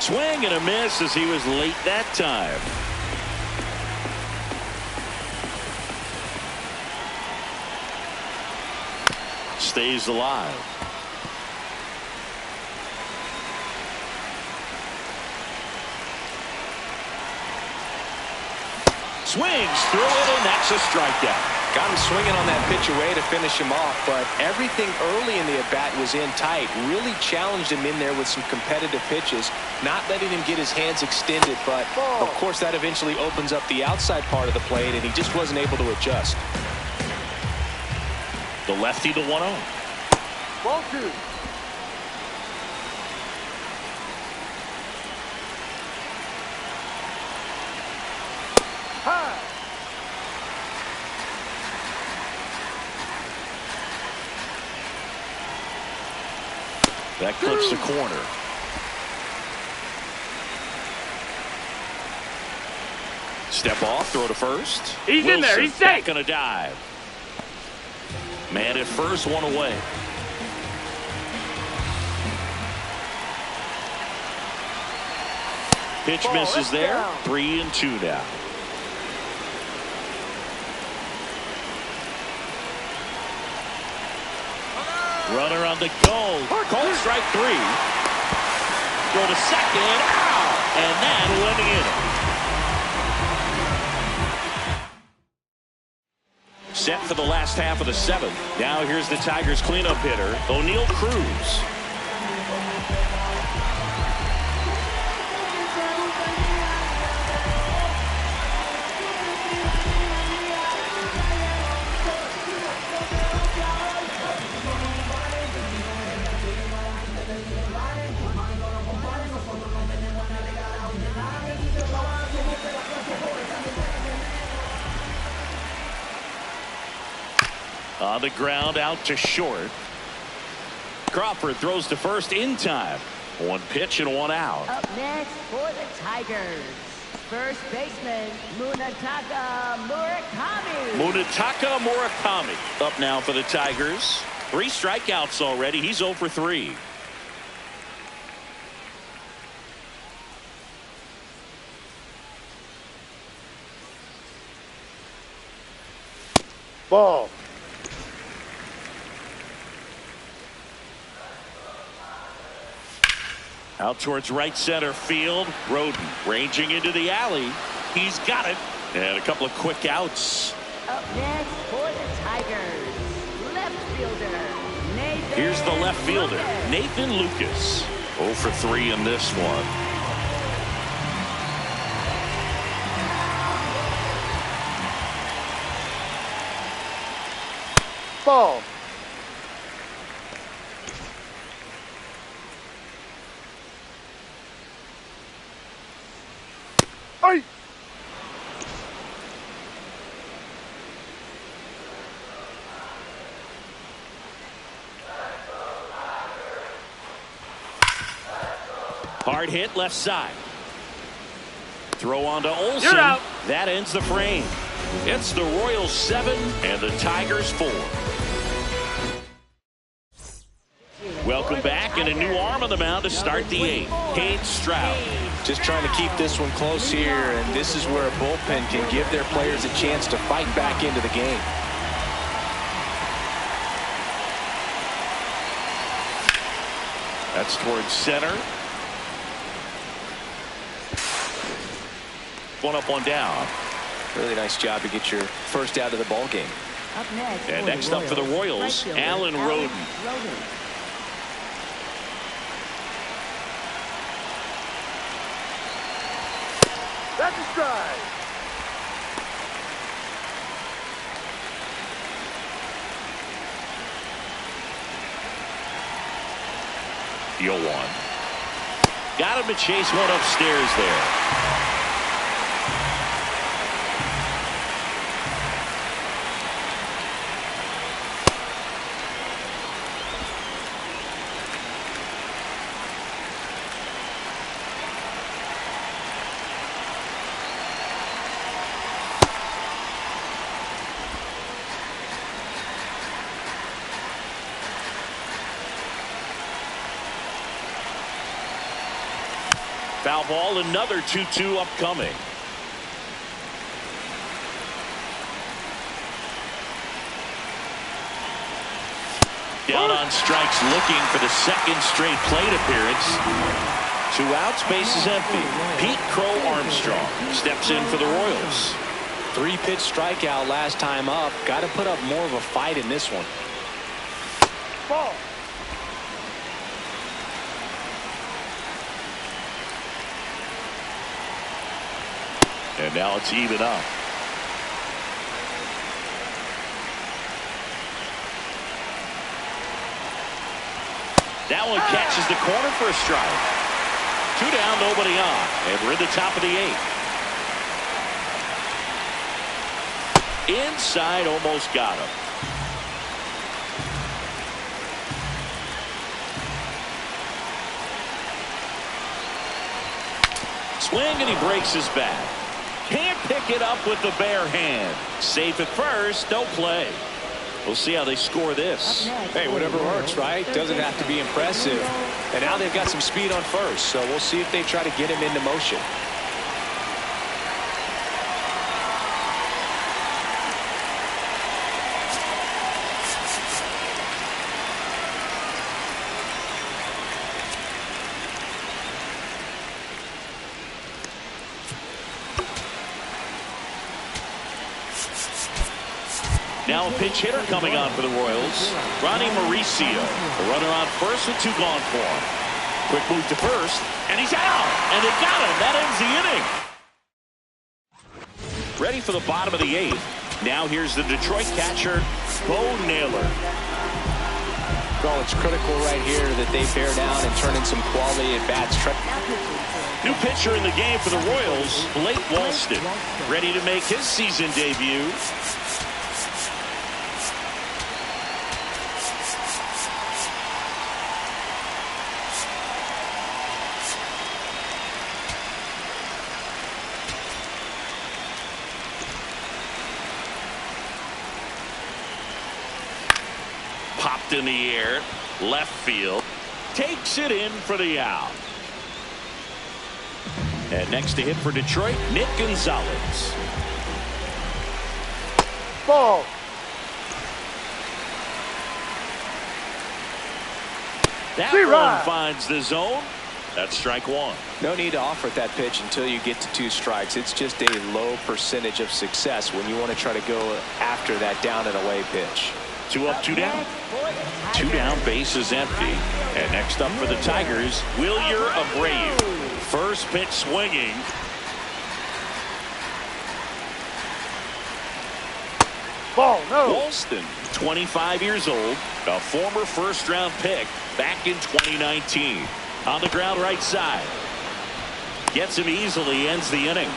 Swing and a miss as he was late that time. stays alive. Swings through it, and that's a strikeout. Got him swinging on that pitch away to finish him off, but everything early in the at-bat was in tight. Really challenged him in there with some competitive pitches, not letting him get his hands extended, but of course that eventually opens up the outside part of the plate, and he just wasn't able to adjust. The lefty to 1-0. Ball 2. High. That clips the corner. Step off, throw to first. He's in there. He's safe. Gonna dive. Man at first, one away. Pitch misses there. Down. 3-2 now. Runner on the goal. Called strike 3. Go to second. Out. And that one in. Set for the last half of the 7th. Now here's the Tigers cleanup hitter, O'Neal Cruz. On the ground, out to short. Crawford throws to first in time. One pitch and one out. Up next for the Tigers, first baseman Munetaka Murakami. Munetaka Murakami up now for the Tigers. 3 strikeouts already. He's 0 for 3. Ball. Out towards right center field. Roden ranging into the alley. He's got it. And a couple of quick outs. Up next for the Tigers, left fielder Nathan. Here's the left fielder, Lucas. Nathan Lucas. 0 for 3 in this one. Ball. Hey. Hard hit left side. Throw on to Olsen. You're out. That ends the frame. It's the Royals 7 and the Tigers 4. Welcome back, and a new arm on the mound to start the 8th. Cade Stroud. Just trying to keep this one close here, and this is where a bullpen can give their players a chance to fight back into the game. That's towards center. One up, one down. Really nice job to get your first out of the ball game. Up next, And next up for the Royals, right fielder, Alan Roden. That's a strike. The 0-1. Got him to chase one upstairs there. Foul ball, another 2-2 upcoming. Down on strikes, looking for the second straight plate appearance. 2 outs, base is empty. Pete Crow Armstrong steps in for the Royals. 3-pitch strikeout last time up. Got to put up more of a fight in this one. Ball. And now it's even up. That one catches the corner for a strike. 2 down, nobody on. And we're in the top of the 8th. Inside, almost got him. Swing, and he breaks his bat. Can't pick it up with the bare hand. Safe at first, no play. We'll see how they score this. Hey, whatever works, right? Doesn't have to be impressive. And now they've got some speed on first, so we'll see if they try to get him into motion. Now a pinch hitter coming on for the Royals. Ronnie Mauricio. The runner on first with 2 gone for him. Quick move to first, and he's out. And they got him. That ends the inning. Ready for the bottom of the 8th. Now here's the Detroit catcher, Bo Naylor. Well, it's critical right here that they bear down and turn in some quality at bats. New pitcher in the game for the Royals, Blake Walston. Ready to make his season debut. Popped in the air, left field, takes it in for the out. And next to hit for Detroit, Nick Gonzalez. Ball. That one finds the zone. That's strike 1. No need to offer that pitch until you get to 2 strikes. It's just a low percentage of success when you want to try to go after that down and away pitch. 2 up, 2 down. 2 down, base is empty. And next up for the Tigers, Wilyer Abreu. First pitch swinging. Ball, no. Walston, 25 years old, a former first-round pick back in 2019. On the ground right side. Gets him easily, ends the inning.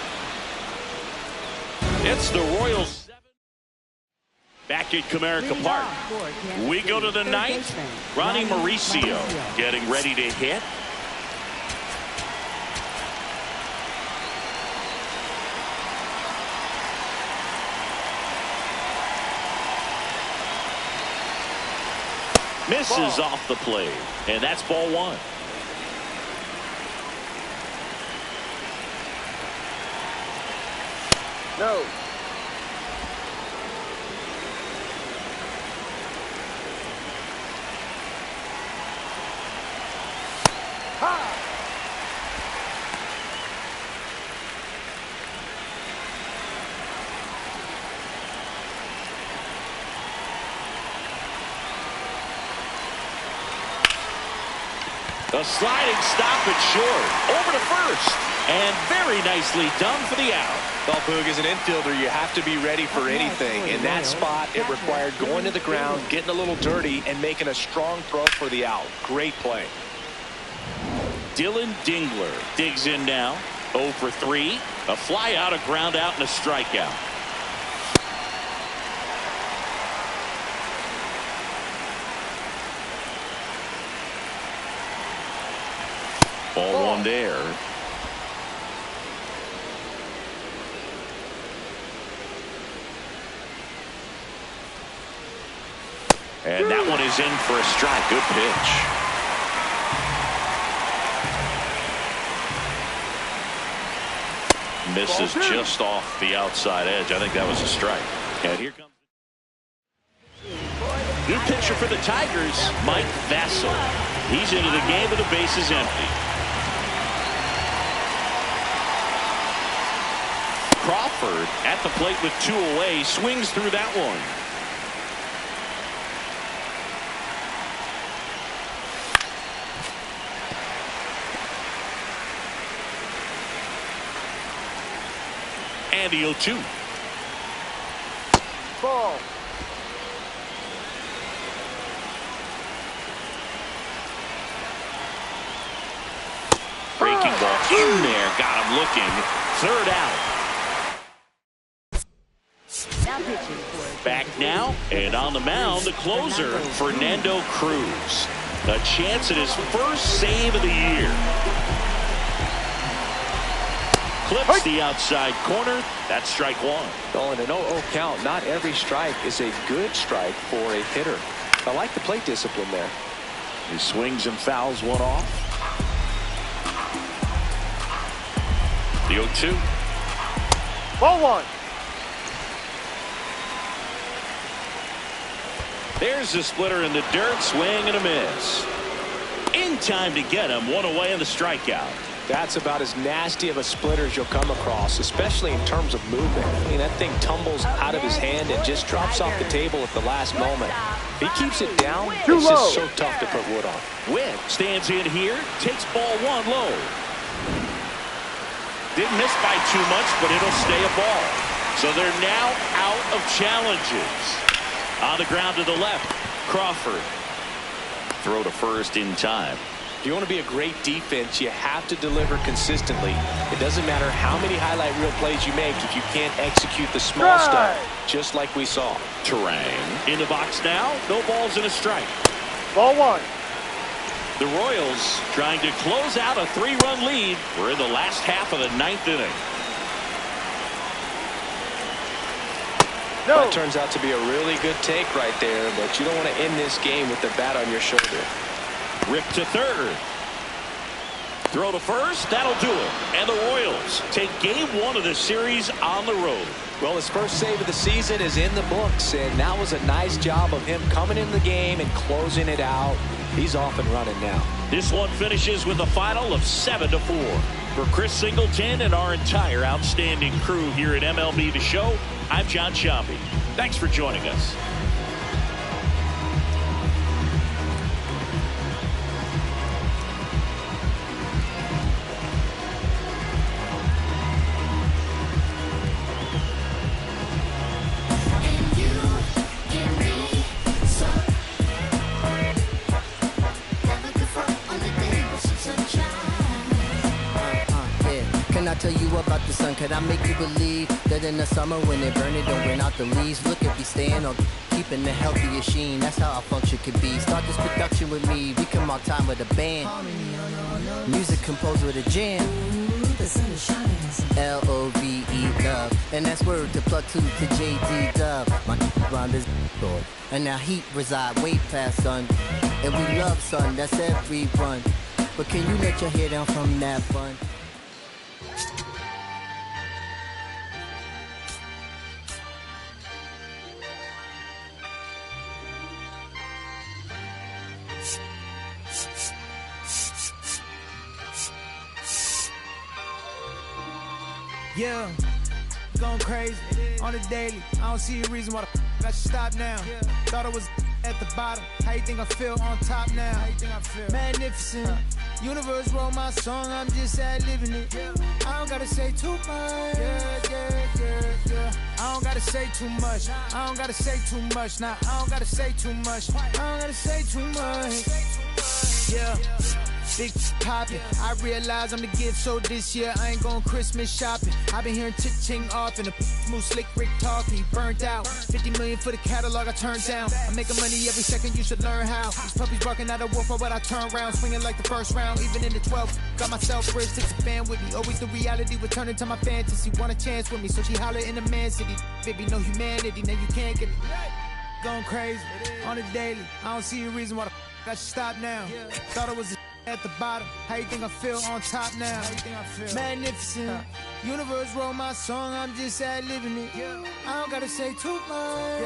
It's the Royals. Back at Comerica Park. We go to the 9th. Ronnie Mauricio getting ready to hit. Misses off the plate. And that's ball 1. No. A sliding stop at short. Over to first. And very nicely done for the out. Well, Boog, as an infielder, you have to be ready for anything. In that spot, it required going to the ground, getting a little dirty, and making a strong throw for the out. Great play. Dylan Dingler digs in now. 0 for 3. A fly out, a ground out, and a strikeout. Ball 1 there. And that one is in for a strike. Good pitch. Misses just off the outside edge. I think that was a strike. And here comes New pitcher for the Tigers, Mike Vassell. He's into the game with the bases empty. Crawford at the plate with 2 away, swings through that one. And the 0-2. Ball. Breaking ball in there, got him looking. 3rd out. Now pitching for Back now, and on the mound, the closer, Fernando Cruz. A chance at his first save of the year. Clips the outside corner. That's strike 1. Well, in an 0-0 count, not every strike is a good strike for a hitter. I like the plate discipline there. He swings and fouls one off. The 0-2. Ball 1. There's the splitter in the dirt. Swing and a miss. In time to get him. 1 away in the strikeout. That's about as nasty of a splitter as you'll come across, especially in terms of movement. I mean, that thing tumbles out of his hand and just drops off the table at the last moment. If he keeps it down, it's just so tough to put wood on. Witt stands in here, takes ball 1 low. Didn't miss by too much, but it'll stay a ball. So they're now out of challenges. On the ground to the left, Crawford. Throw to first in time. If you want to be a great defense, you have to deliver consistently. It doesn't matter how many highlight reel plays you make if you can't execute the small stuff, just like we saw. Turang in the box now. No balls and a strike. Ball 1. The Royals trying to close out a 3-run lead. We're in the last half of the 9th inning. No. That turns out to be a really good take right there, but you don't want to end this game with the bat on your shoulder. Rip to third. Throw to first. That'll do it. And the Royals take game 1 of the series on the road. Well, his first save of the season is in the books, and that was a nice job of him coming in the game and closing it out. He's off and running now. This one finishes with a final of 7-4. For Chris Singleton and our entire outstanding crew here at MLB The Show, I'm John Sciambi. Thanks for joining us. Can I tell you about the sun? Can I make you believe that in the summer when they burn it, don't rain out the leaves? Look at me staying on keeping the healthiest sheen. That's how our function could be. Start this production with me. We come on time with a band. Music composed with a jam. L-O-V-E, love. And that's word to plug 2 to J.D. Dub. My rhyme is Lord. And now heat reside way past sun. And we love sun, that's every run. But can you let your hair down from that bun? Yeah, going crazy on the daily. I don't see a reason why I should stop now. Thought I was at the bottom. How you think I feel on top now? How you think I feel? Magnificent. Universe wrote my song, I'm just ad-libbing it. I don't gotta say too much. I don't gotta say too much. I don't gotta say too much. Nah, I don't gotta say too much. I don't gotta say too much. Yeah. Big poppin', I realize I'm the gift, so this year I ain't going Christmas shopping. I've been hearing ching off and the smooth slick Rick talking. He burnt out, 50 million for the catalog I turned down. I'm making money every second, you should learn how. These puppies barking out of war for what I turn round, swinging like the first round, even in the 12th. Got myself bridge, takes a fan with me. Always the reality would turn into my fantasy. Want a chance with me, so she holler in the man city. Baby, no humanity, now you can't get it. Going crazy on the daily. I don't see a reason why I should stop now. Thought it was at the bottom. How you think I feel on top now? How you think I feel? Magnificent. Universe wrote my song, I'm just ad-libbing it. I don't gotta say too much.